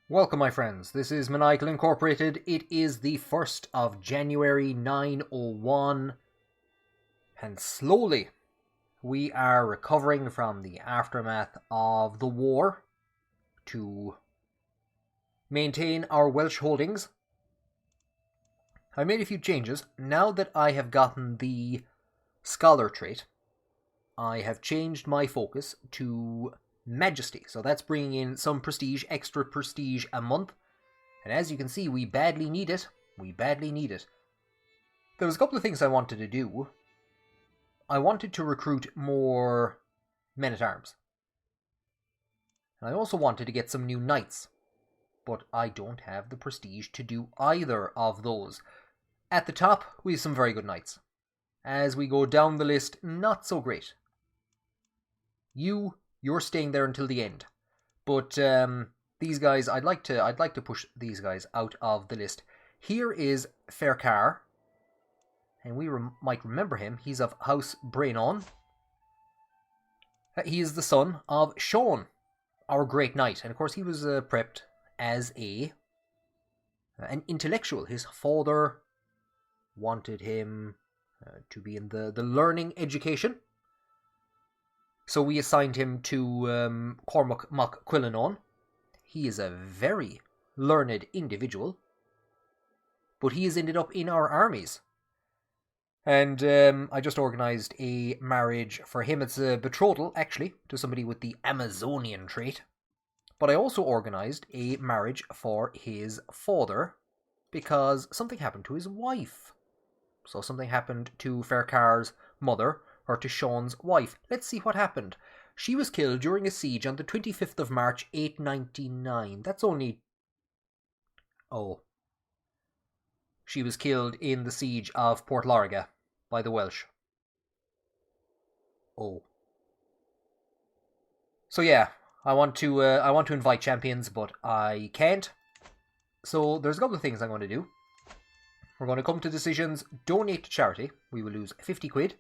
Welcome, my friends. This is Maniacal Incorporated. It is the 1st of January 901, and slowly we are recovering from the aftermath of the war to maintain our Welsh holdings. I made a few changes. Now that I have gotten the Scholar trait, I have changed my focus to Majesty. So that's bringing in some prestige, extra prestige a month. And as you can see, we badly need it. We badly need it. There was a couple of things I wanted to do. I wanted to recruit more men-at-arms. And I also wanted to get some new knights. But I don't have the prestige to do either of those. At the top, we have some very good knights. As we go down the list, not so great. You're staying there until the end. But these guys, I'd like to push these guys out of the list. Here is Perk, and we might remember him. He's of House Brainon. He is the son of Sean, our great knight, and of course he was prepped as an intellectual. His father wanted him to be in the learning education. So we assigned him to Cormac Mac Quillanon. He is a very learned individual, but he has ended up in our armies. And I just organised a marriage for him. It's a betrothal, actually, to somebody with the Amazonian trait. But I also organised a marriage for his father, because something happened to his wife. So something happened to Perk's mother, or to Sean's wife. Let's see what happened. She was killed during a siege on the 25th of March, 899. That's only... Oh. She was killed in the siege of Port Lariga by the Welsh. Oh. So yeah, I want to invite champions, but I can't. So there's a couple of things I'm going to do. We're going to come to decisions. Donate to charity. We will lose 50 quid.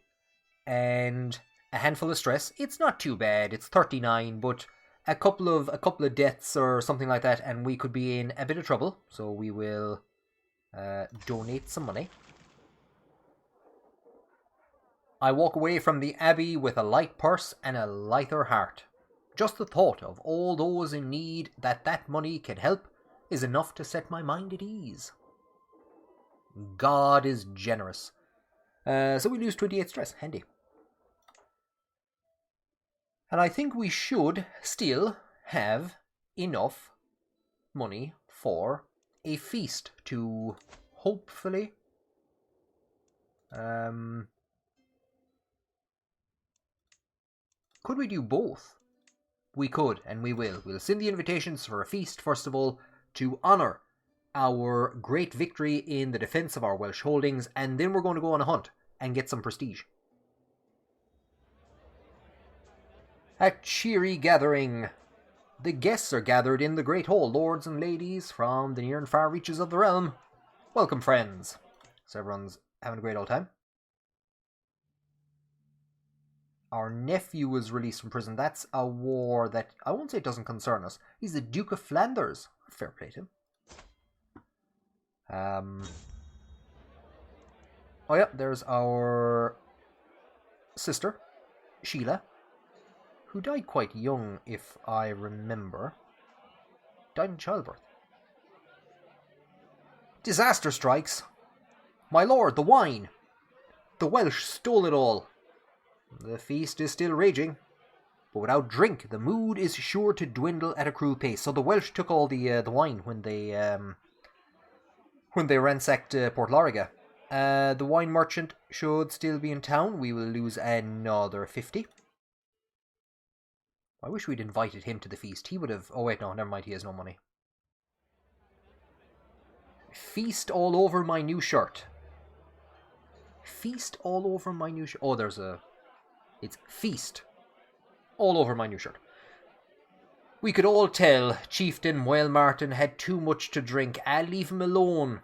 And a handful of stress. It's not too bad. It's 39, but a couple of deaths or something like that, and we could be in a bit of trouble. So we will donate some money. I walk away from the abbey with a light purse and a lighter heart. Just the thought of all those in need that money can help is enough to set my mind at ease. God is generous. So we lose 28 stress. Handy. And I think we should still have enough money for a feast to hopefully could we do both? We could, and we will. We'll send the invitations for a feast, first of all, to honour our great victory in the defence of our Welsh holdings, and then we're going to go on a hunt and get some prestige. A cheery gathering. The guests are gathered in the great hall, lords and ladies from the near and far reaches of the realm. Welcome, friends. So everyone's having a great old time. Our nephew was released from prison. That's a war that I won't say it doesn't concern us. He's the Duke of Flanders. Fair play to him. Oh yeah, there's our sister, Sheila, who died quite young, if I remember. Died in childbirth. Disaster strikes. My lord, the wine. The Welsh stole it all. The feast is still raging, but without drink, the mood is sure to dwindle at a cruel pace. So the Welsh took all the wine when they ransacked Port Lariga. The wine merchant should still be in town. We will lose another 50. I wish we'd invited him to the feast. He would have... Oh wait, no, never mind. He has no money. Feast all over my new shirt. Feast all over my new shirt. Oh, there's a... It's feast all over my new shirt. We could all tell Chieftain Moel Martin had too much to drink. Leave him alone.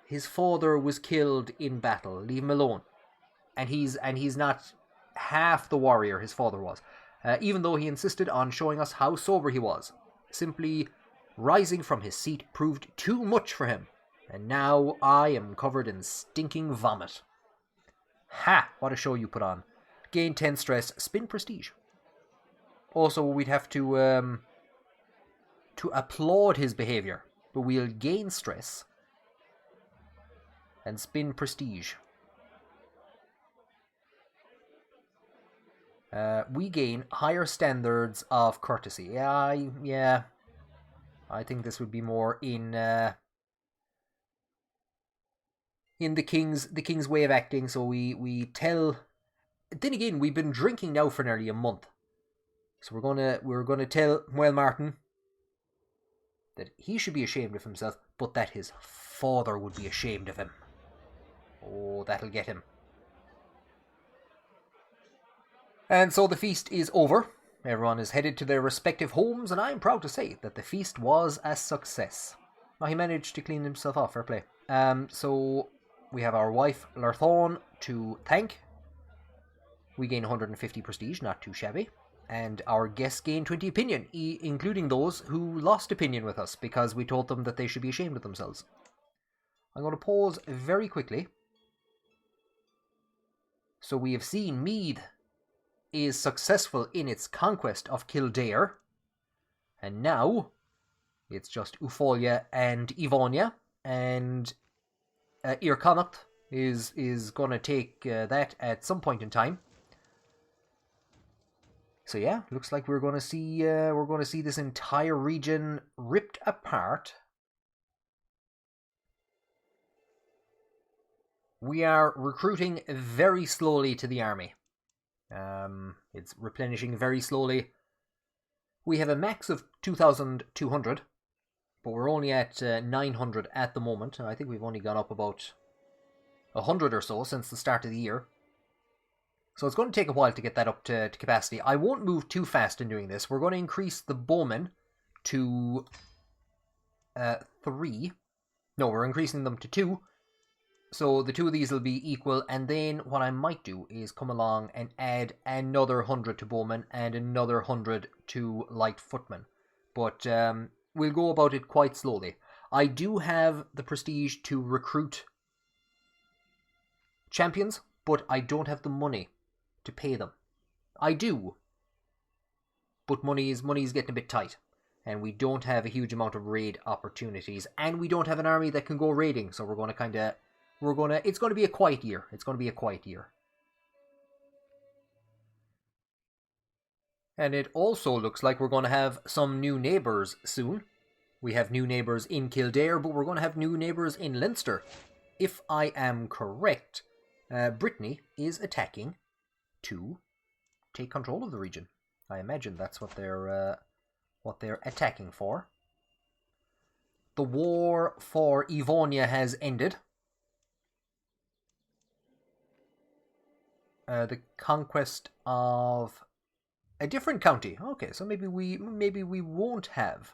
His father was killed in battle. Leave him alone. And he's not half the warrior his father was. Even though he insisted on showing us how sober he was. Simply Rising from his seat proved too much for him, and now I am covered in stinking vomit. Ha! What a show you put on. Gain 10 stress, spin prestige. Also, we'd have to applaud his behavior, but we'll gain stress and spin prestige. We gain higher standards of courtesy. Yeah. I think this would be more in the king's way of acting. So we tell. Then again, we've been drinking now for nearly a month, so we're gonna tell Muel Martin that he should be ashamed of himself, but that his father would be ashamed of him. Oh, that'll get him. And so the feast is over. Everyone is headed to their respective homes, and I'm proud to say that the feast was a success. Well, he managed to clean himself off, fair play. So we have our wife, Larthorn, to thank. We gain 150 prestige, not too shabby. And our guests gain 20 opinion, including those who lost opinion with us because we told them that they should be ashamed of themselves. I'm going to pause very quickly. So we have seen Meath is successful in its conquest of Kildare, and now it's just Ufolia and Evonia, and Eóganacht is going to take that at some point in time. So yeah, looks like we're going to see this entire region ripped apart. We are recruiting very slowly to the army. It's replenishing very slowly. We have a max of 2,200, but we're only at 900 at the moment. I think we've only gone up about 100 or so since the start of the year. So it's going to take a while to get that up to capacity. I won't move too fast in doing this. We're going to increase the bowmen to 3. No, we're increasing them to 2. So the 2 of these will be equal, and then what I might do is come along and add another 100 to bowmen and another 100 to light footmen. But we'll go about it quite slowly. I do have the prestige to recruit champions, but I don't have the money to pay them. I do, but money is getting a bit tight, and we don't have a huge amount of raid opportunities, and we don't have an army that can go raiding. So it's going to be a quiet year. It's going to be a quiet year. And it also looks like we're going to have some new neighbours soon. We have new neighbours in Kildare, but we're going to have new neighbours in Leinster. If I am correct, Brittany is attacking to take control of the region. I imagine that's what they're attacking for. The war for Evonia has ended. The conquest of a different county. Okay, so maybe we won't have.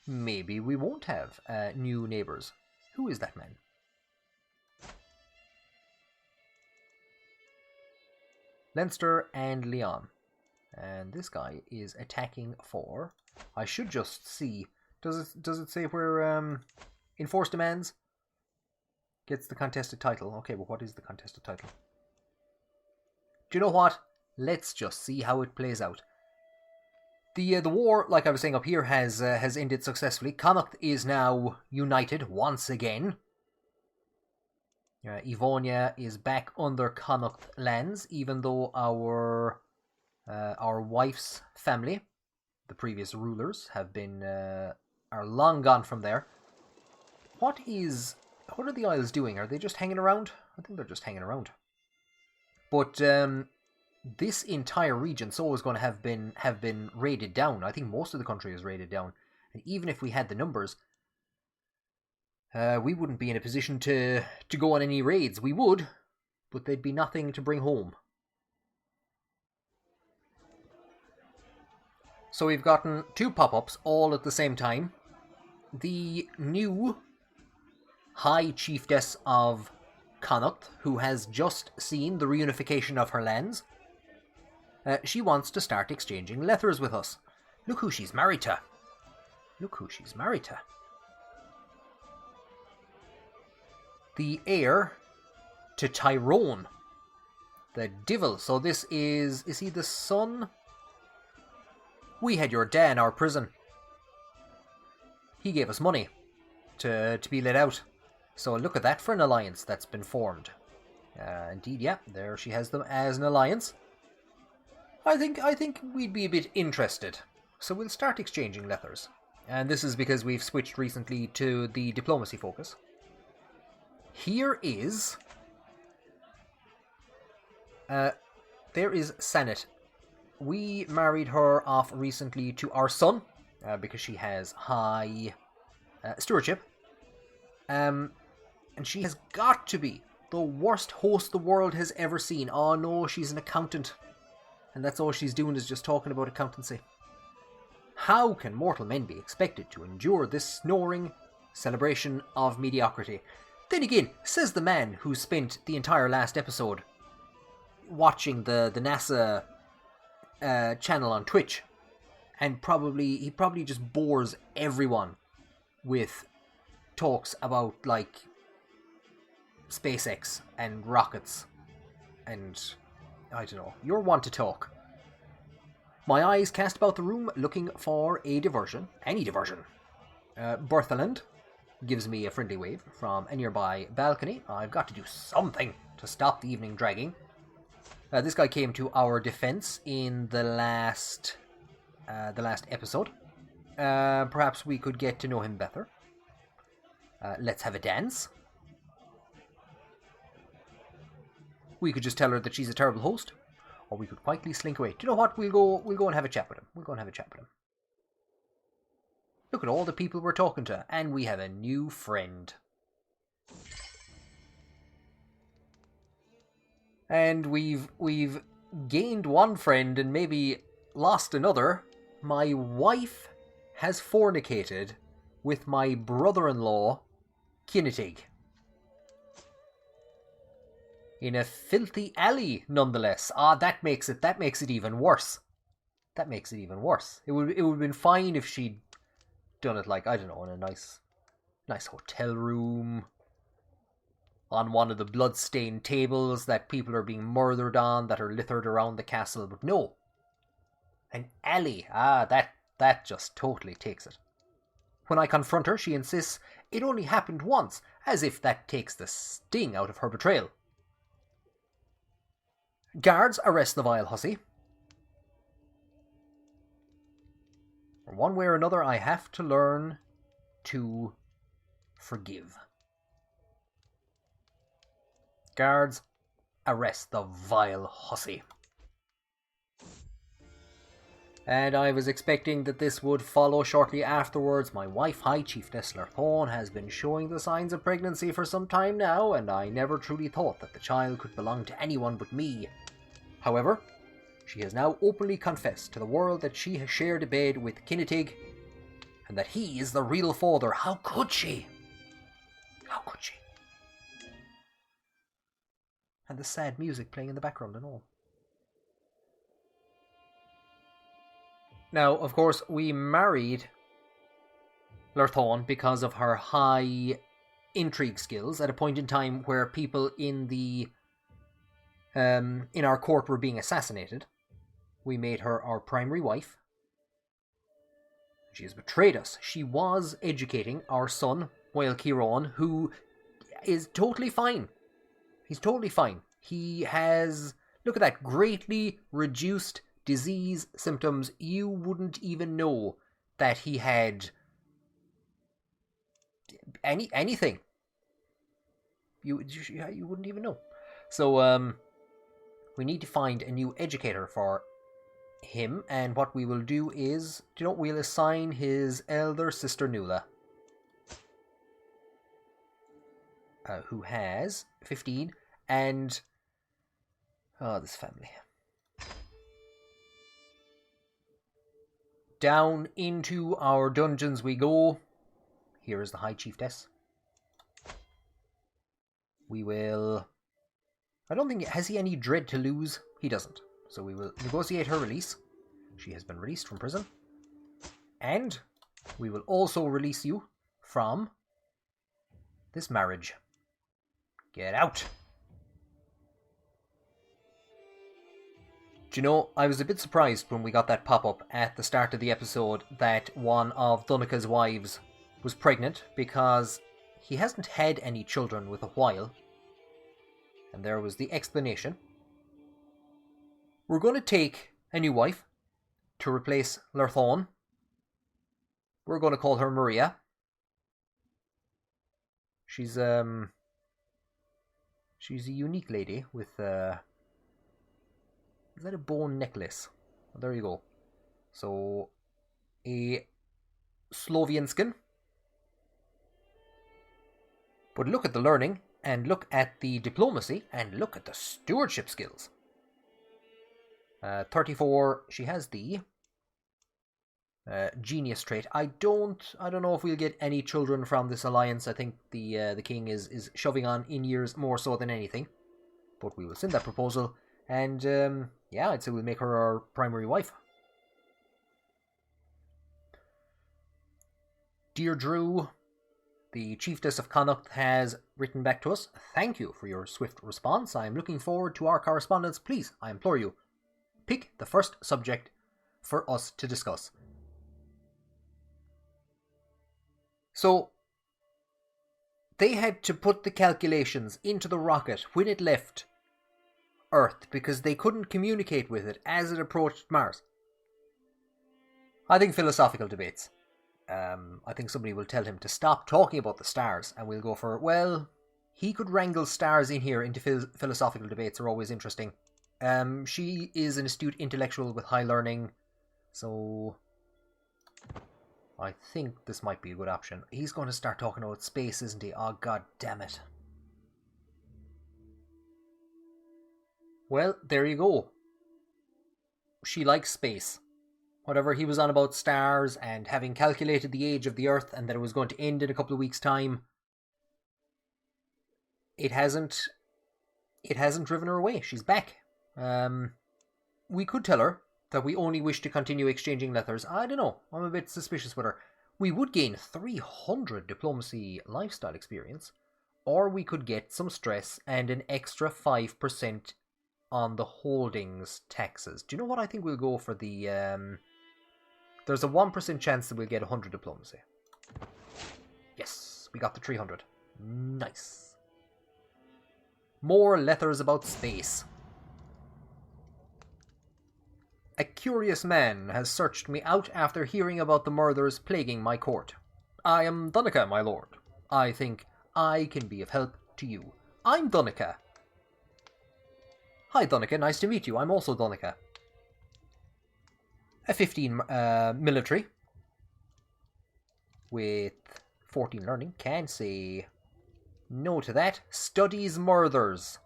Maybe we won't have new neighbours. Who is that man? Leinster and Leon. And this guy is attacking for... I should just see. Does it say where enforced demands gets the contested title? Okay, but what is the contested title? Do you know what? Let's just see how it plays out. The war, like I was saying up here, has ended successfully. Connacht is now united once again. Evonia is back under Connacht lands, even though our wife's family, the previous rulers, are long gone from there. What are the Isles doing? Are they just hanging around? I think they're just hanging around. But this entire region so is going to have been raided down. I think most of the country is raided down. And even if we had the numbers, we wouldn't be in a position to go on any raids. We would, but there'd be nothing to bring home. So we've gotten 2 pop-ups all at the same time. The new High Chiefess of Connacht, who has just seen the reunification of her lands, she wants to start exchanging letters with us. Look who she's married to. Look who she's married to. The heir to Tyrone. The devil. So this is he the son? We had your dad in our prison. He gave us money to be let out. So look at that for an alliance that's been formed. Indeed, yeah, there she has them as an alliance. I think we'd be a bit interested. So we'll start exchanging letters. And this is because we've switched recently to the diplomacy focus. Here is... there is Sanet. We married her off recently to our son, because she has high stewardship. And she has got to be the worst host the world has ever seen. Oh no, she's an accountant. And that's all she's doing is just talking about accountancy. How can mortal men be expected to endure this snoring celebration of mediocrity? Then again, says the man who spent the entire last episode watching the NASA channel on Twitch, and he probably just bores everyone with talks about like SpaceX and rockets and I don't know. You're one to talk. My eyes cast about the room looking for a diversion. Any diversion. Berthaland gives me a friendly wave from a nearby balcony. I've got to do something to stop the evening dragging. This guy came to our defense in the last episode. Perhaps we could get to know him better. Let's have a dance. We could just tell her that she's a terrible host, or we could quietly slink away. Do you know what? We'll go and have a chat with him. Look at all the people we're talking to, and we have a new friend. And we've gained one friend and maybe lost another. My wife has fornicated with my brother-in-law, Kinnetig. In a filthy alley, nonetheless. That makes it even worse. It would have been fine if she'd done it like, I don't know, in a nice hotel room, on one of the blood-stained tables that people are being murdered on, that are littered around the castle. But no, an alley. That just totally takes it. When I confront her, she insists it only happened once, as if that takes the sting out of her betrayal. Guards, arrest the vile hussy. One way or another, I have to learn to forgive. Guards, arrest the vile hussy. And I was expecting that this would follow shortly afterwards. My wife, High Chiefess Lerthorn, has been showing the signs of pregnancy for some time now, and I never truly thought that the child could belong to anyone but me. However, she has now openly confessed to the world that she has shared a bed with Kinnetig, and that he is the real father. How could she? How could she? And the sad music playing in the background and all. Now, of course, we married Lerthorn because of her high intrigue skills at a point in time where people in our court were being assassinated. We made her our primary wife. She has betrayed us. She was educating our son, Wael Kiron, who is totally fine. He's totally fine. He has, look at that, greatly reduced disease symptoms. You wouldn't even know that he had anything. You wouldn't even know. So we need to find a new educator for him, and what we will do is, we'll assign his elder sister Nuala, who has 15, and this family. Down into our dungeons we go. Here is the High Chiefess. We will... I don't think... Has he any dread to lose? He doesn't. So we will negotiate her release. She has been released from prison. And we will also release you from this marriage. Get out. Do you know, I was a bit surprised when we got that pop-up at the start of the episode that one of Donnacha's wives was pregnant, because he hasn't had any children with a while. And there was the explanation. We're going to take a new wife to replace Lerthon. We're going to call her Maria. She's a unique lady with is that a bone necklace? Oh, there you go. So a Slovianskin. But look at the learning, and look at the diplomacy, and look at the stewardship skills. 34. She has the genius trait. I don't know if we'll get any children from this alliance. I think the king is shoving on in years more so than anything. But we will send that proposal, and yeah, I'd say we'll make her our primary wife. Dear Drew, the Chiefess of Connacht has written back to us. Thank you for your swift response. I am looking forward to our correspondence. Please, I implore you, pick the first subject for us to discuss. So, they had to put the calculations into the rocket when it left Earth because they couldn't communicate with it as it approached Mars. I think philosophical debates. I think somebody will tell him to stop talking about the stars, and we'll go for, well, he could wrangle stars in here into philosophical debates. Are always interesting. She is an astute intellectual with high learning, so I think this might be a good option. He's going to start talking about space, isn't he? Oh, god damn it. Well, there you go. She likes space. Whatever he was on about stars and having calculated the age of the Earth and that it was going to end in a couple of weeks' time, it hasn't driven her away. She's back. We could tell her that we only wish to continue exchanging letters. I don't know. I'm a bit suspicious with her. We would gain 300 diplomacy lifestyle experience, or we could get some stress and an extra 5% on the holdings taxes. Do you know what? I think we'll go for the... There's a 1% chance that we'll get 100 diplomacy. Yes, we got the 300. Nice. More letters about space. A curious man has searched me out after hearing about the murders plaguing my court. I am Donnacha, my lord. I think I can be of help to you. I'm Donnacha. Hi Donnacha, nice to meet you. I'm also Donnacha. A 15 military with 14 learning. Can't say no to that. Studies murders.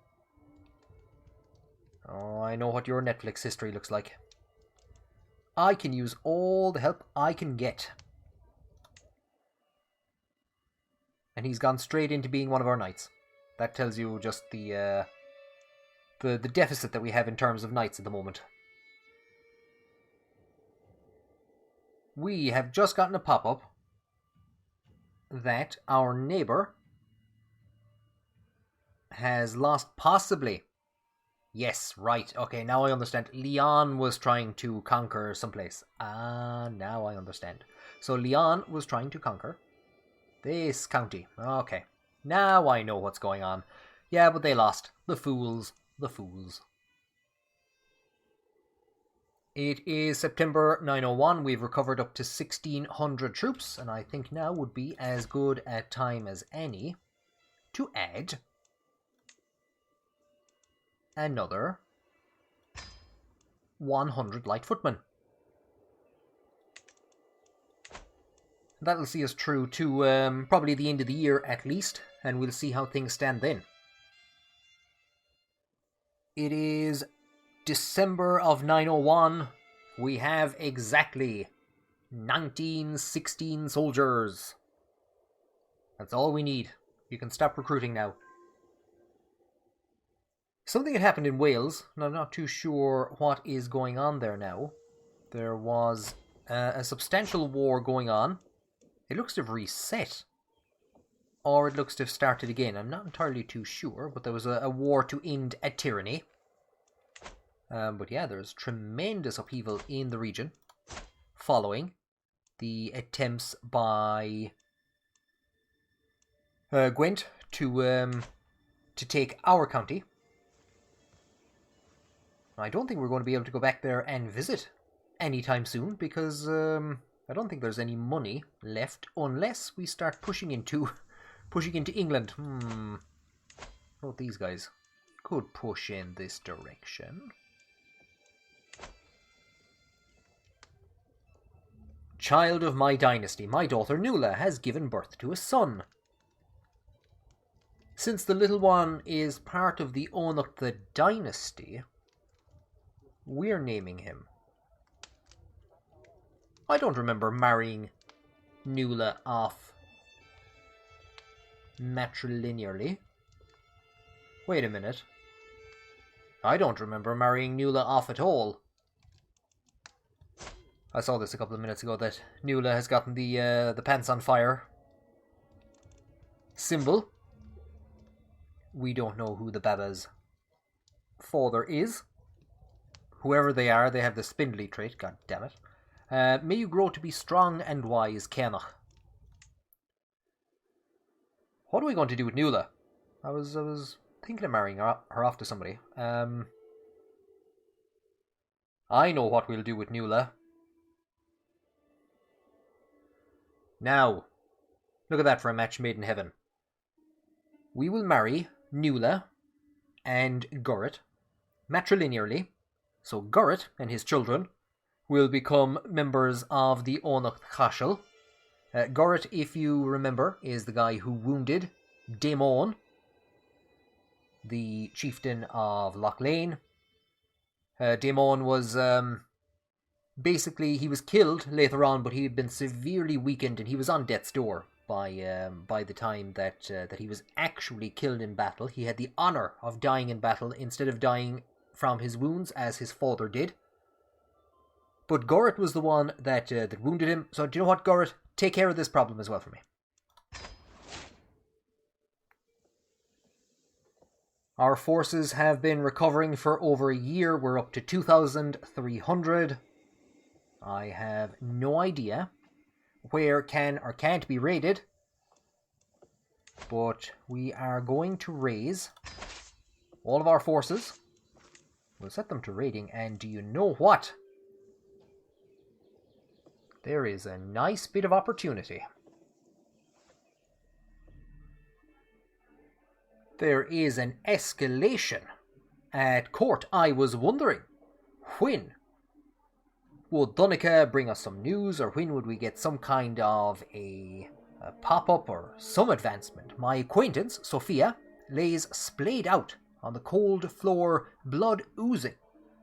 Oh, I know what your Netflix history looks like. I can use all the help I can get. And he's gone straight into being one of our knights. That tells you just the deficit that we have in terms of knights at the moment. We have just gotten a pop-up that our neighbour has lost possibly... Yes, right. Okay, now I understand. Leon was trying to conquer someplace. Ah, now I understand. So Leon was trying to conquer this county. Okay, now I know what's going on. Yeah, but they lost. The fools. The fools. It is September 901. We've recovered up to 1,600 troops, and I think now would be as good a time as any to add another 100 light footmen. That'll see us through to probably the end of the year at least, and we'll see how things stand then. It is December of 901. We have exactly 1916 soldiers. That's all we need. You can stop recruiting now. Something had happened in Wales, and I'm not too sure what is going on there now. There was a substantial war going on. It looks to have reset. Or it looks to have started again. I'm not entirely too sure, but there was a war to end a tyranny. But yeah, there's tremendous upheaval in the region following the attempts by Gwent to take our county. I don't think we're going to be able to go back there and visit anytime soon because I don't think there's any money left unless we start pushing into England. Oh, these guys could push in this direction. Child of my dynasty, my daughter Nuala has given birth to a son. Since the little one is part of the Eóganacht dynasty, we're naming him. I don't remember marrying Nuala off matrilinearly. Wait a minute. I don't remember marrying Nuala off at all. I saw this a couple of minutes ago that Nuala has gotten the pants on fire symbol. We don't know who the Baba's father is. Whoever they are, they have the spindly trait. God damn it. May you grow to be strong and wise, Eóganacht. What are we going to do with Nuala? I was thinking of marrying her off to somebody. I know what we'll do with Nuala. Now, look at that for a match made in heaven. We will marry Nuala and Gurrit matrilinearly. So Gurrit and his children will become members of the Eóganacht Chaisil. Gurrit, if you remember, is the guy who wounded Daemon, the chieftain of Loch Lane. Daemon was basically, he was killed later on, but he had been severely weakened and he was on death's door by the time that he was actually killed in battle. He had the honour of dying in battle instead of dying from his wounds as his father did. But Gurrit was the one that wounded him. So do you know what, Gurrit? Take care of this problem as well for me. Our forces have been recovering for over a year. We're up to 2,300. I have no idea where can or can't be raided. But we are going to raise all of our forces. We'll set them to raiding. And do you know what? There is a nice bit of opportunity. There is an escalation at court. I was wondering, when would Donica bring us some news, or when would we get some kind of a pop-up or some advancement? My acquaintance, Sophia, lays splayed out on the cold floor, blood oozing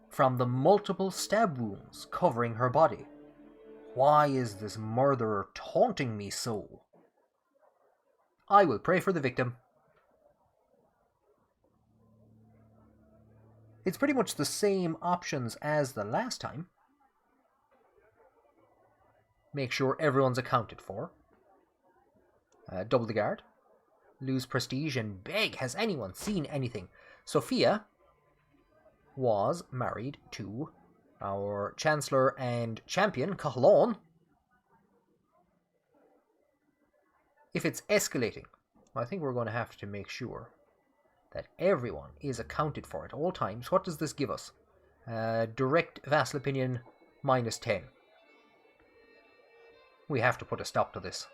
from the multiple stab wounds covering her body. Why is this murderer taunting me so? I will pray for the victim. It's pretty much the same options as the last time. Make sure everyone's accounted for. Double the guard. Lose prestige and beg. Has anyone seen anything? Sophia was married to our Chancellor and Champion, Cahalón. If it's escalating, I think we're going to have to make sure that everyone is accounted for at all times. What does this give us? Direct vassal opinion, -10. We have to put a stop to this.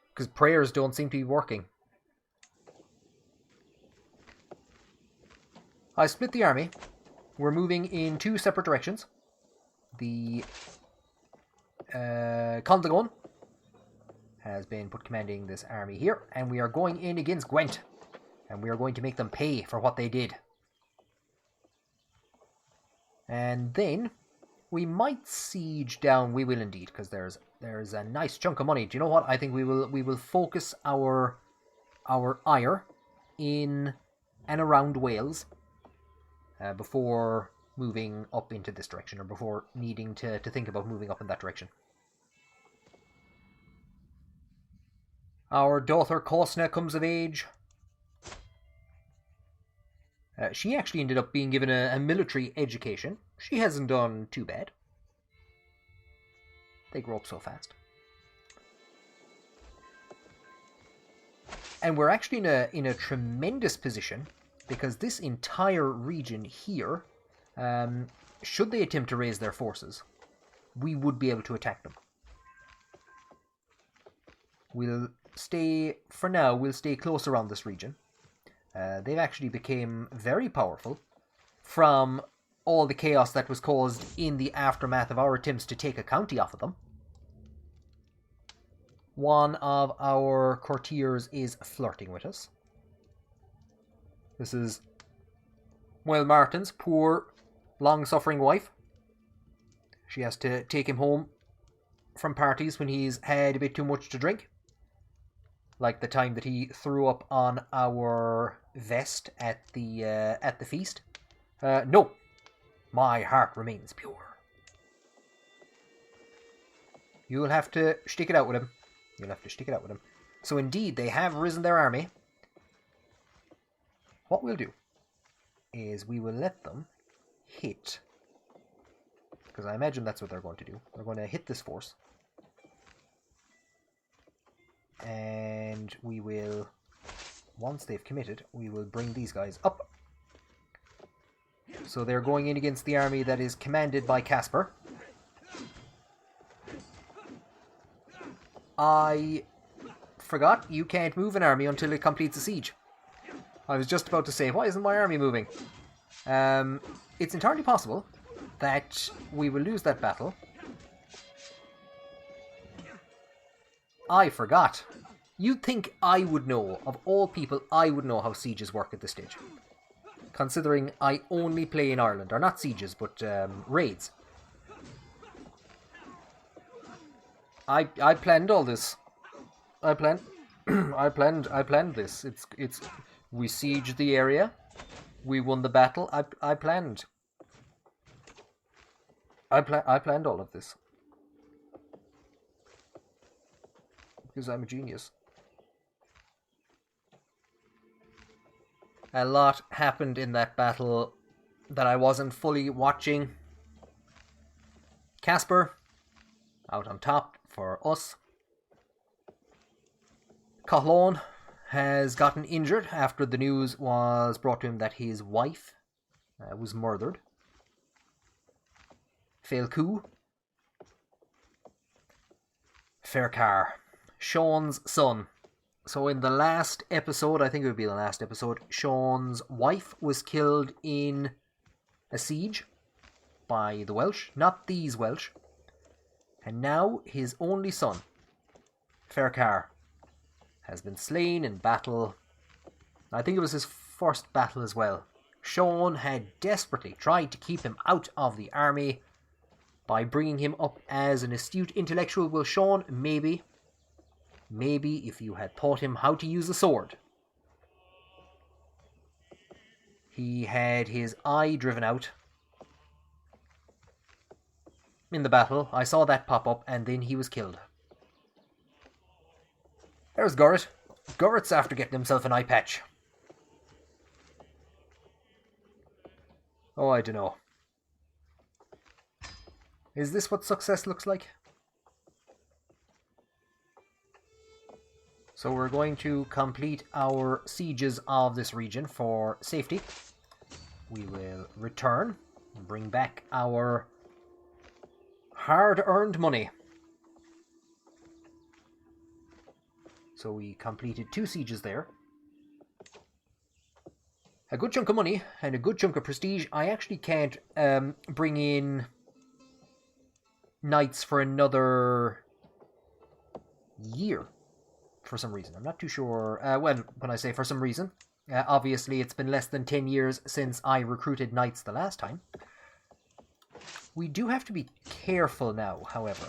Because prayers don't seem to be working. I split the army. We're moving in two separate directions. The Condagon has been put commanding this army here, and we are going in against Gwent, and we are going to make them pay for what they did. And then we might siege down. We will indeed, because there's a nice chunk of money. Do you know what? I think we will focus our ire in and around Wales before moving up into this direction, or before needing to think about moving up in that direction. Our daughter Kosna comes of age. She actually ended up being given a military education. She hasn't done too bad. They grow up so fast. And we're actually in a tremendous position, because this entire region here, should they attempt to raise their forces, we would be able to attack them. For now, we'll stay close around this region. They've actually become very powerful from all the chaos that was caused in the aftermath of our attempts to take a county off of them. One of our courtiers is flirting with us. This is, well, Martin's poor, long-suffering wife. She has to take him home from parties when he's had a bit too much to drink. Like the time that he threw up on our vest at the feast. No, my heart remains pure. You'll have to stick it out with him. You'll have to stick it out with him. So indeed, they have risen their army. What we'll do is we will let them hit, because I imagine that's what they're going to do. They're going to hit this force. And we will, once they've committed, we will bring these guys up. So they're going in against the army that is commanded by Casper. I forgot, you can't move an army until it completes a siege. I was just about to say, why isn't my army moving? It's entirely possible that we will lose that battle. I forgot. You'd think I would know, of all people, I would know how sieges work at this stage. Considering I only play in Ireland, or not sieges, but raids. I planned all this. I planned this. It's we sieged the area. We won the battle. I planned all of this. Because I'm a genius. A lot happened in that battle that I wasn't fully watching. Casper, out on top for us. Cathlan has gotten injured after the news was brought to him that his wife was murdered. Failcu. Faircar, Sean's son. So in the last episode, I think it would be the last episode, Sean's wife was killed in a siege by the Welsh, not these Welsh. And now his only son, Faircar, has been slain in battle. I think it was his first battle as well. Sean had desperately tried to keep him out of the army by bringing him up as an astute intellectual. Well, Sean, maybe if you had taught him how to use a sword. He had his eye driven out in the battle. I saw that pop up, and then he was killed. There's Gurrit. Gurrit's after getting himself an eye patch. Oh, I don't know. Is this what success looks like? So we're going to complete our sieges of this region for safety. We will return and bring back our hard-earned money. So we completed 2 sieges there. A good chunk of money and a good chunk of prestige. I actually can't bring in knights for another year for some reason. I'm not too sure. When I say for some reason, obviously it's been less than 10 years since I recruited knights the last time. We do have to be careful now, however.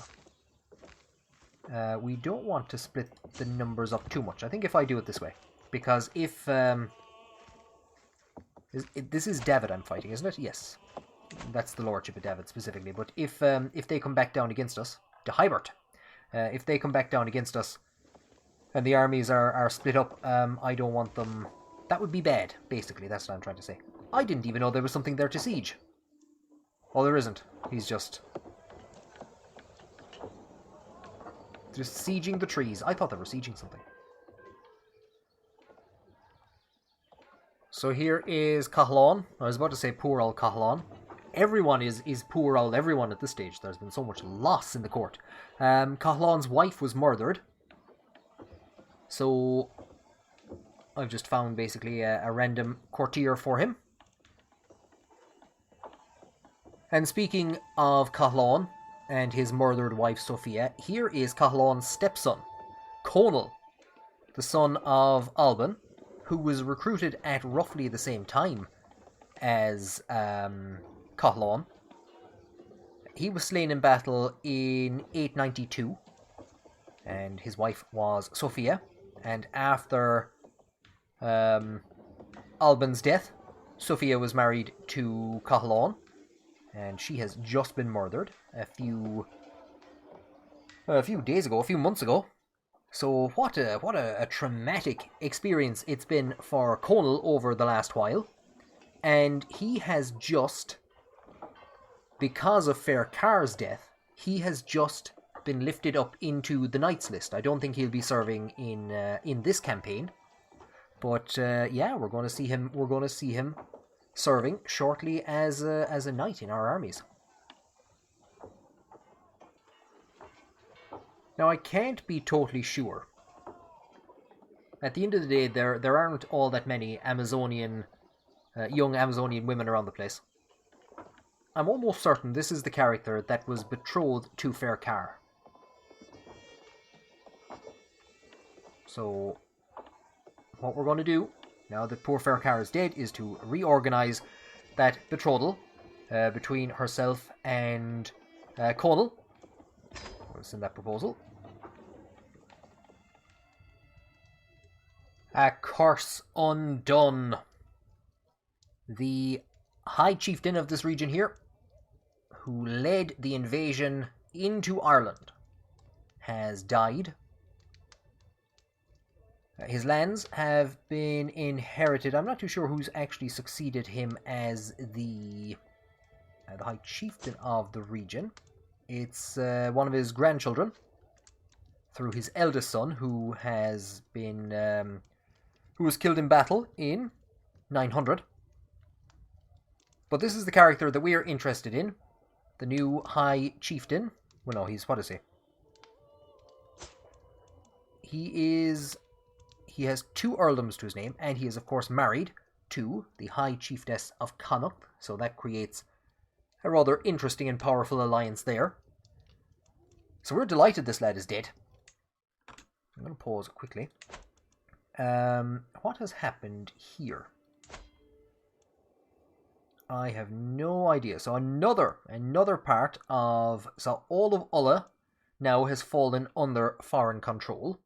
We don't want to split the numbers up too much. I think if I do it this way, because if this is David I'm fighting, isn't it? Yes. That's the Lordship of David specifically. But if they come back down against us, the Hybert, if they come back down against us, and the armies are split up, I don't want them. That would be bad. Basically, that's what I'm trying to say. I didn't even know there was something there to siege. Oh, there isn't. He's just sieging the trees. I thought they were sieging something. So here is Cathlan. I was about to say poor old Cathlan. Everyone is poor old everyone at this stage. There's been so much loss in the court. Cathlan's wife was murdered. So I've just found basically a random courtier for him. And speaking of Cathlan and his murdered wife Sophia, here is Cathlan's stepson, Conal, the son of Alban, who was recruited at roughly the same time as Cathlan. He was slain in battle in 892, and his wife was Sophia. And after Alban's death, Sophia was married to Cathlan, and she has just been murdered a few days ago, a few months ago. So what a traumatic experience it's been for Conal over the last while. And he has just, because of Fair Car's death, he has just been lifted up into the Knights list. I don't think he'll be serving in this campaign. But yeah, we're going to see him. We're going to see him serving shortly as a knight in our armies. Now I can't be totally sure. At the end of the day, there aren't all that many Amazonian, young Amazonian women around the place. I'm almost certain this is the character that was betrothed to Fair Car. So what we're going to do, now that poor Fair Car is dead, is to reorganize that betrothal between herself and Conal. We'll send that proposal. A curse undone. The High Chieftain of this region here, who led the invasion into Ireland, has died. His lands have been inherited. I'm not too sure who's actually succeeded him as the High Chieftain of the region. It's one of his grandchildren, through his eldest son, who has been who was killed in battle in 900. But this is the character that we are interested in, the new High Chieftain. Well, no, what is he? He has 2 earldoms to his name, and he is of course married to the High Chiefess of Connacht, so that creates a rather interesting and powerful alliance there. So we're delighted this lad is dead. I'm going to pause quickly. What has happened here? I have no idea. So another part of... So all of Ulla now has fallen under foreign control.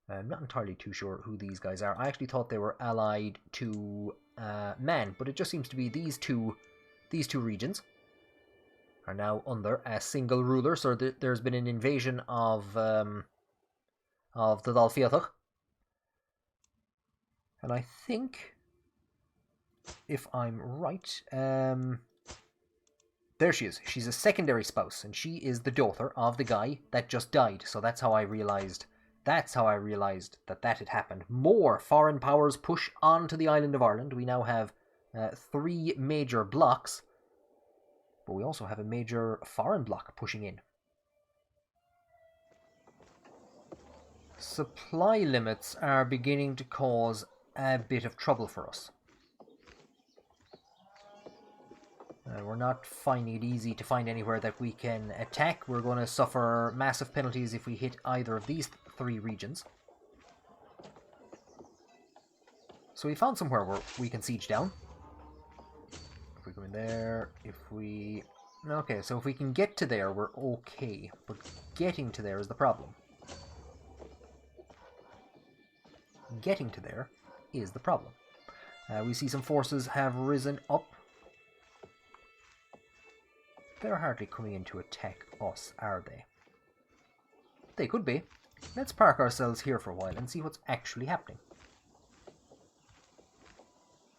I'm not entirely too sure who these guys are. I actually thought they were allied to Man, but it just seems to be these two regions are now under a single ruler. So there's been an invasion of the Dalfiatach. And I think, if I'm right, there she is. She's a secondary spouse, and she is the daughter of the guy that just died. So that's how I realized that had happened. More foreign powers push onto the island of Ireland. We now have 3 major blocks, but we also have a major foreign bloc pushing in. Supply limits are beginning to cause a bit of trouble for us. We're not finding it easy to find anywhere that we can attack. We're going to suffer massive penalties if we hit either of these 3 regions. So we found somewhere where we can siege down. If we go in there, okay, so if we can get to there, we're okay. But getting to there is the problem. Getting to there is the problem. We see some forces have risen up. They're hardly coming in to attack us, are they? They could be. Let's park ourselves here for a while and see what's actually happening.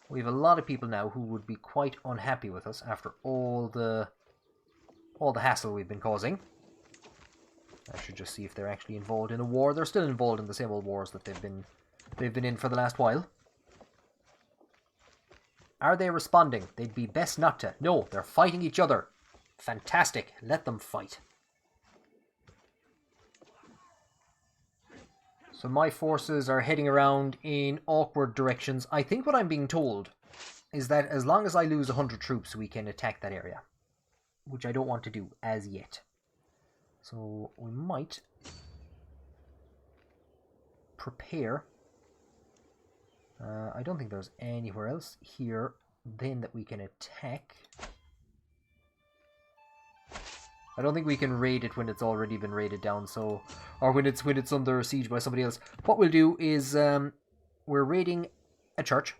We have a lot of people now who would be quite unhappy with us after all the hassle we've been causing. I should just see if they're actually involved in a war. They're still involved in the same old wars that they've been in for the last while. Are they responding? They'd be best not to. No, they're fighting each other. Fantastic. Let them fight. So my forces are heading around in awkward directions. I think what I'm being told is that as long as I lose 100 troops, we can attack that area. Which I don't want to do as yet. So we might prepare. I don't think there's anywhere else here then that we can attack. I don't think we can raid it when it's already been raided down, so, or when it's under siege by somebody else. What we'll do is we're raiding a church,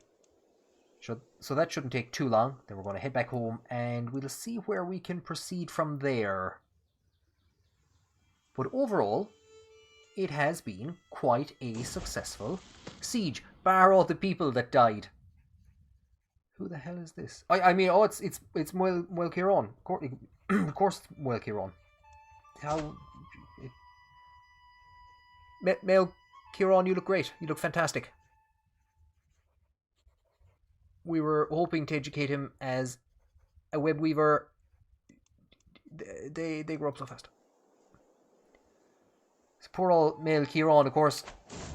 so that shouldn't take too long. Then we're going to head back home and we'll see where we can proceed from there. But overall, it has been quite a successful siege, bar all the people that died. Who the hell is this? I mean, oh, it's Muel-Kiron. Of course, it's Muel-Kiron. How? Muel-Kiron, you look great. You look fantastic. We were hoping to educate him as a web weaver. They grow up so fast. This poor old Muel-Kiron, of course.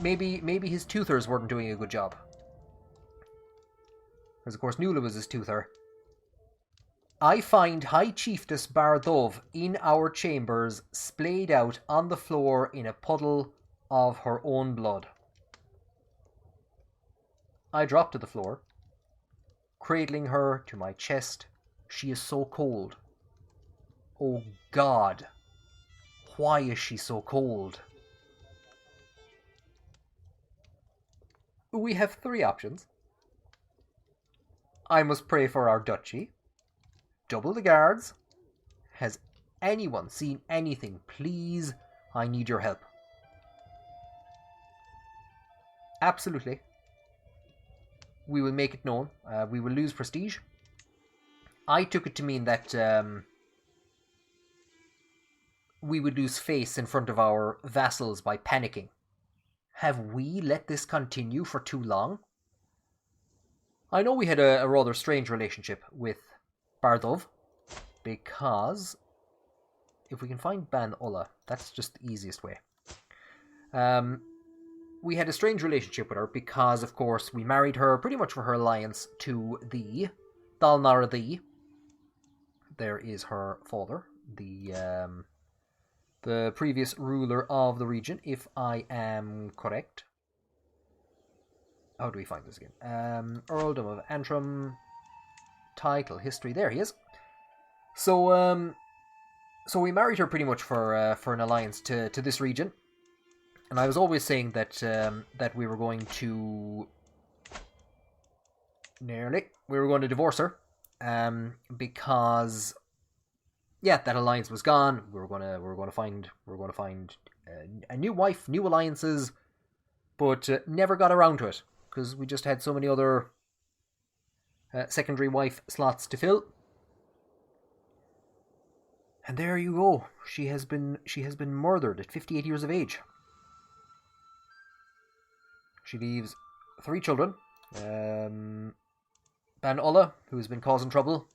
Maybe his toothers weren't doing a good job. Because, of course, Nuala was his toother. I find High Chiefess Bardov in our chambers, splayed out on the floor in a puddle of her own blood. I drop to the floor, cradling her to my chest. She is so cold. Oh God, why is she so cold? We have three options. I must pray for our duchy. Double the guards. Has anyone seen anything? Please, I need your help. Absolutely. We will make it known. We will lose prestige. I took it to mean that we would lose face in front of our vassals by panicking. Have we let this continue for too long? I know we had a rather strange relationship with Bardov, because if we can find Ban Ulla, that's just the easiest way. We had a strange relationship with her because, of course, we married her pretty much for her alliance to the Dalnardi. There is her father, the previous ruler of the region, if I am correct. How do we find this again? Earldom of Antrim, title, history. There he is. So we married her pretty much for an alliance to this region, and I was always saying that that we were going to divorce her, because that alliance was gone. We were gonna find a new wife, new alliances, but never got around to it because we just had so many other secondary wife slots to fill. And there you go. She has been murdered at 58 years of age. She leaves 3 children. Ban Ulla, who has been causing trouble.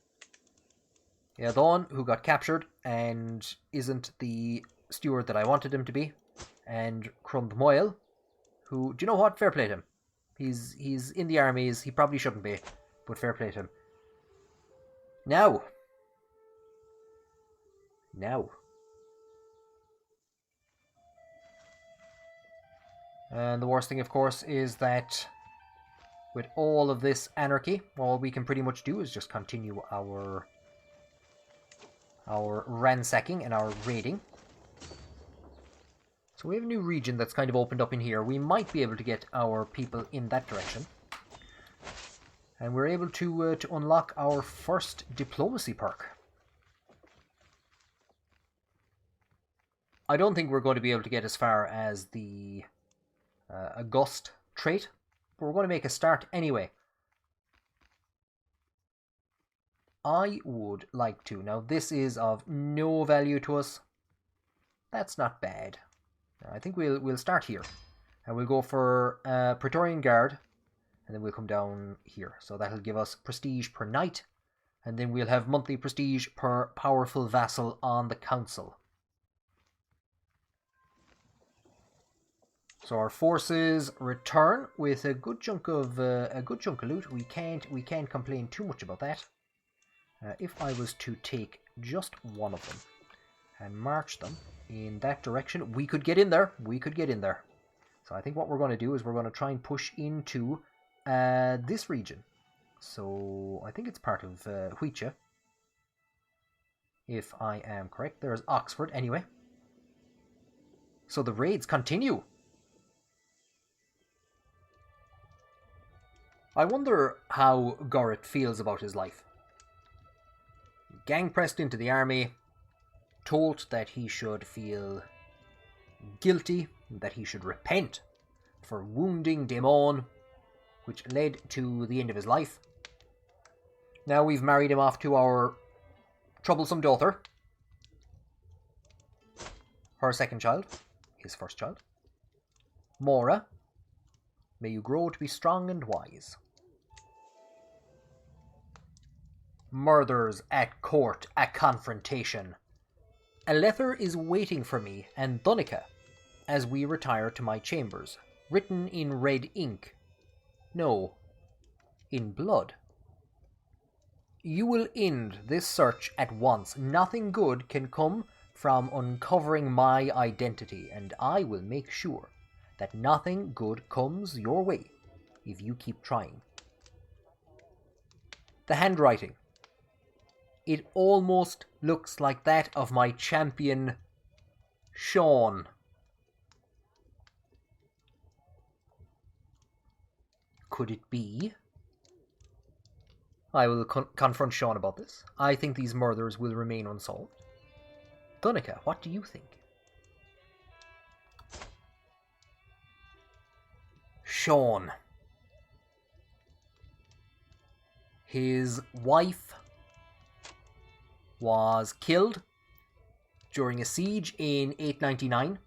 Dawn, who got captured and isn't the steward that I wanted him to be. And Crumb Moyle, who, do you know what? Fair play to him. He's in the armies. He probably shouldn't be, but fair play to him. Now. And the worst thing, of course, is that with all of this anarchy, all we can pretty much do is just continue our ransacking and our raiding. So we have a new region that's kind of opened up in here. We might be able to get our people in that direction. And we're able to unlock our first diplomacy perk. I don't think we're going to be able to get as far as the August trait, but we're going to make a start anyway. I would like to. Now, this is of no value to us. That's not bad. I think we'll start here. And we'll go for Praetorian Guard. And then we'll come down here. So that'll give us prestige per knight. And then we'll have monthly prestige per powerful vassal on the council. So our forces return with a good chunk of loot. We can't complain too much about that. If I was to take just one of them and march them in that direction, we could get in there. So I think what we're going to do is we're going to try and push into this region. So I think it's part of Huicha, if I am correct. There's Oxford anyway. So the raids continue. I wonder how Gorrit feels about his life. Gang pressed into the army, told that he should feel guilty, that he should repent for wounding Daemon, which led to the end of his life. Now we've married him off to our troublesome daughter, her second child, his first child. Mora, may you grow to be strong and wise. Murders at court, a confrontation. Alether is waiting for me and Dunica as we retire to my chambers, written in red ink. No, in blood. You will end this search at once. Nothing good can come from uncovering my identity, and I will make sure that nothing good comes your way if you keep trying. The handwriting. It almost looks like that of my champion, Sean. Could it be? I will confront Sean about this. I think these murders will remain unsolved. Dunica, what do you think? Sean. His wife was killed during a siege in 899.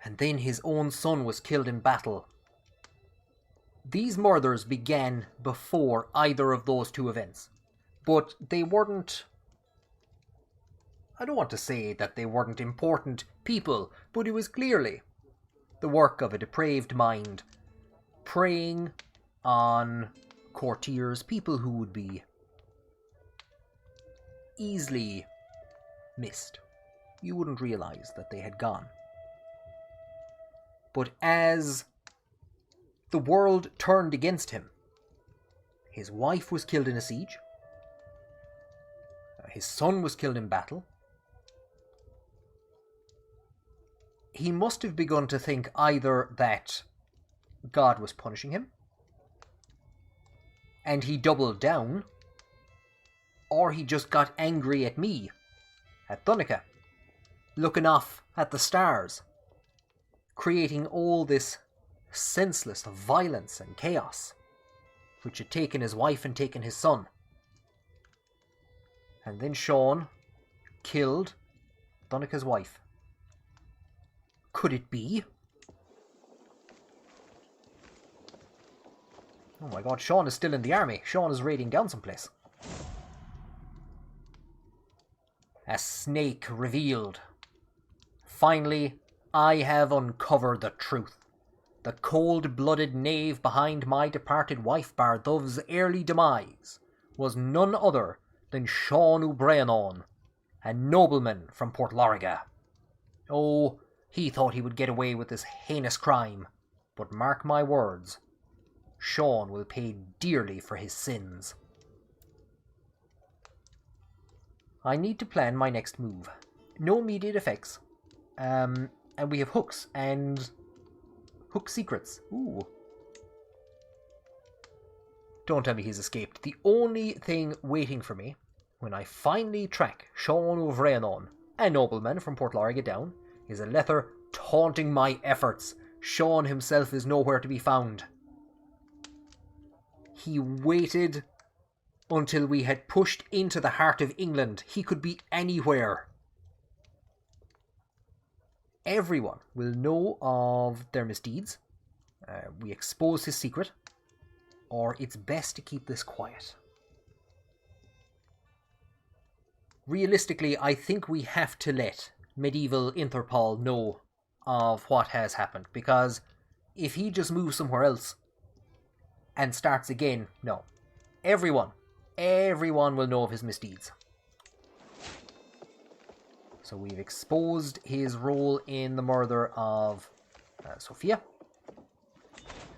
And then his own son was killed in battle. These murders began before either of those two events. But they weren't... I don't want to say that they weren't important people, but it was clearly the work of a depraved mind preying on courtiers, people who would be easily missed. You wouldn't realize that they had gone. But as the world turned against him, his wife was killed in a siege, his son was killed in battle. He must have begun to think either that God was punishing him, and he doubled down, or he just got angry at me, at Dunica, looking off at the stars, creating all this senseless violence and chaos, which had taken his wife and taken his son. And then Sean killed Dunica's wife. Could it be? Oh my god, Sean is still in the army. Sean is raiding down someplace. A snake revealed. Finally, I have uncovered the truth. The cold-blooded knave behind my departed wife Bardov's early demise was none other than Sean Ubreanon, a nobleman from Port Loriga. Oh, he thought he would get away with this heinous crime, but mark my words, Sean will pay dearly for his sins. I need to plan my next move. No immediate effects. And we have hooks and hook secrets. Ooh. Don't tell me he's escaped. The only thing waiting for me when I finally track Sean O'Vreanon, a nobleman from Port Lorga down, is a letter taunting my efforts. Sean himself is nowhere to be found. He waited until we had pushed into the heart of England. He could be anywhere. Everyone will know of their misdeeds. We expose his secret, or it's best to keep this quiet. Realistically, I think we have to let medieval Interpol know of what has happened, because if he just moves somewhere else and starts again, no. Everyone will know of his misdeeds. So we've exposed his role in the murder of Sophia.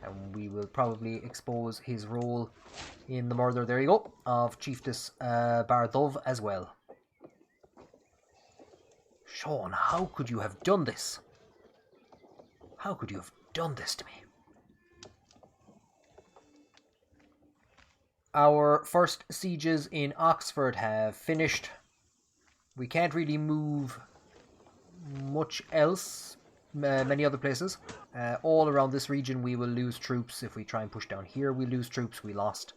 And we will probably expose his role in the murder, there you go, of Chiefess Bardov as well. Sean, how could you have done this? How could you have done this to me? Our first sieges in Oxford have finished. We can't really move much else, many other places. All around this region we will lose troops. If we try and push down here, we lose troops. We lost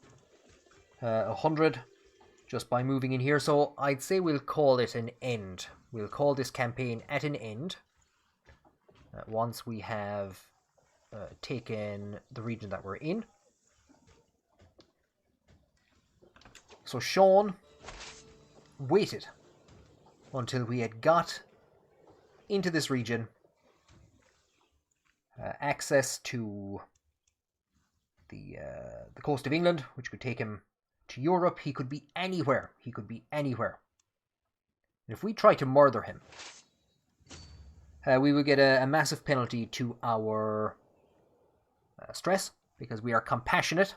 100 just by moving in here. So I'd say we'll call it an end. We'll call this campaign at an end. Once we have taken the region that we're in. So Sean waited until we had got into this region, access to the coast of England, which could take him to Europe. He could be anywhere. He could be anywhere. And if we try to murder him, we will get a massive penalty to our stress, because we are compassionate.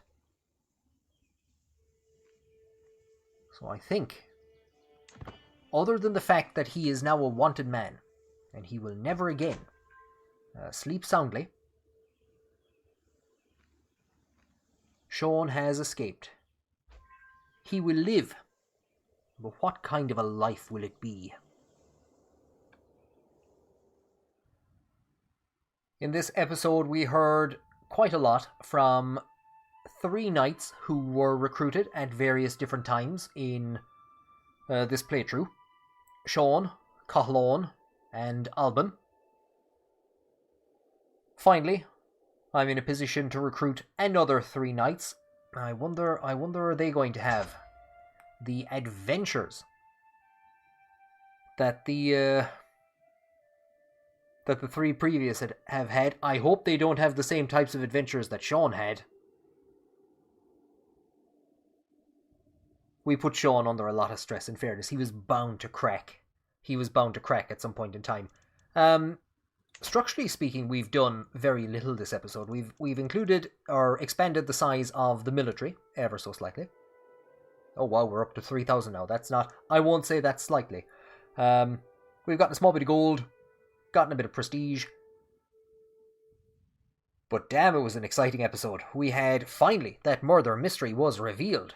So I think, other than the fact that he is now a wanted man, and he will never again sleep soundly, Sean has escaped. He will live, but what kind of a life will it be? In this episode we heard quite a lot from 3 knights who were recruited at various different times in this playthrough. Sean, Cathal, and Alban. Finally, I'm in a position to recruit another 3 knights. I wonder are they going to have the adventures that the 3 previous have had. I hope they don't have the same types of adventures that Sean had. We put Sean under a lot of stress, in fairness. He was bound to crack. He was bound to crack at some point in time. Structurally speaking, we've done very little this episode. We've included or expanded the size of the military ever so slightly. Oh wow, we're up to 3,000 now. That's not... I won't say that slightly. We've gotten a small bit of gold, gotten a bit of prestige. But damn, it was an exciting episode. We had, finally, that murder mystery was revealed.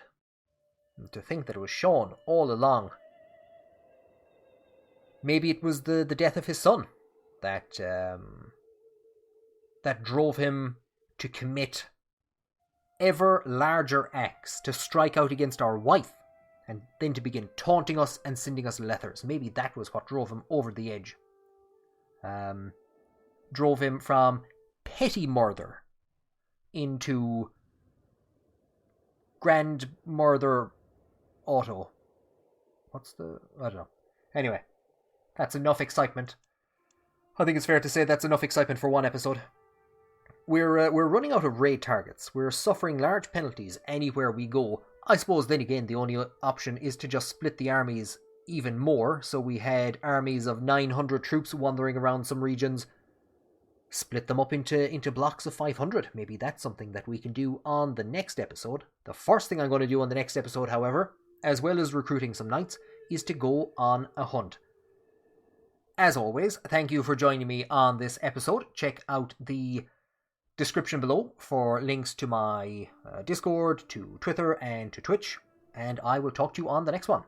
And to think that it was Sean all along. Maybe it was the death of his son that drove him to commit ever larger acts, to strike out against our wife, and then to begin taunting us and sending us letters. Maybe that was what drove him over the edge. Drove him from petty murder into grand murder auto. I don't know. Anyway, that's enough excitement. I think it's fair to say that's enough excitement for one episode. We're running out of raid targets. We're suffering large penalties anywhere we go. I suppose then again the only option is to just split the armies even more. So we had armies of 900 troops wandering around some regions. Split them up into blocks of 500. Maybe that's something that we can do on the next episode. The first thing I'm going to do on the next episode, however, as well as recruiting some knights, is to go on a hunt. As always, thank you for joining me on this episode. Check out the description below for links to my Discord, to Twitter, and to Twitch. And I will talk to you on the next one.